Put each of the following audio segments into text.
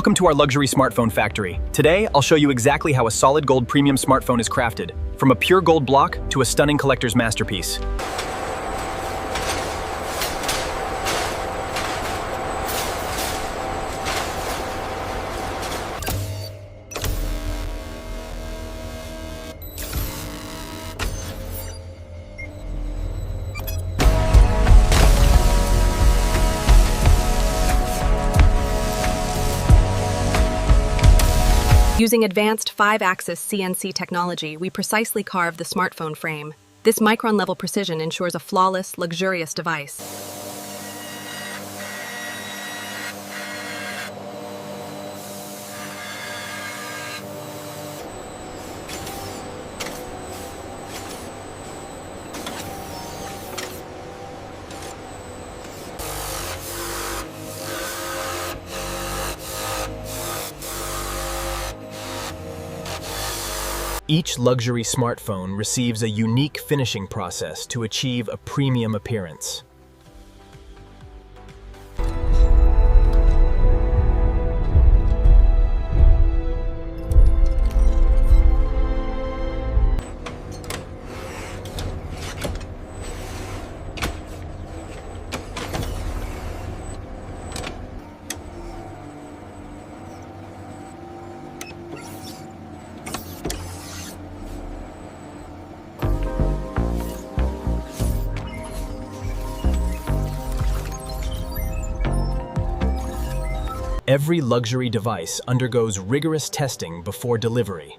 Welcome to our luxury smartphone factory. Today, I'll show you exactly how a solid gold premium smartphone is crafted, from a pure gold block to a stunning collector's masterpiece. Using advanced 5-axis CNC technology, we precisely carve the smartphone frame. This micron-level precision ensures a flawless, luxurious device. Each luxury smartphone receives a unique finishing process to achieve a premium appearance. Every luxury device undergoes rigorous testing before delivery.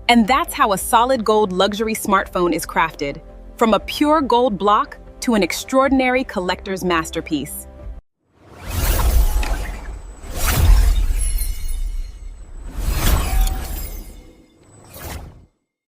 And that's how a solid gold luxury smartphone is crafted, from a pure gold block to an extraordinary collector's masterpiece.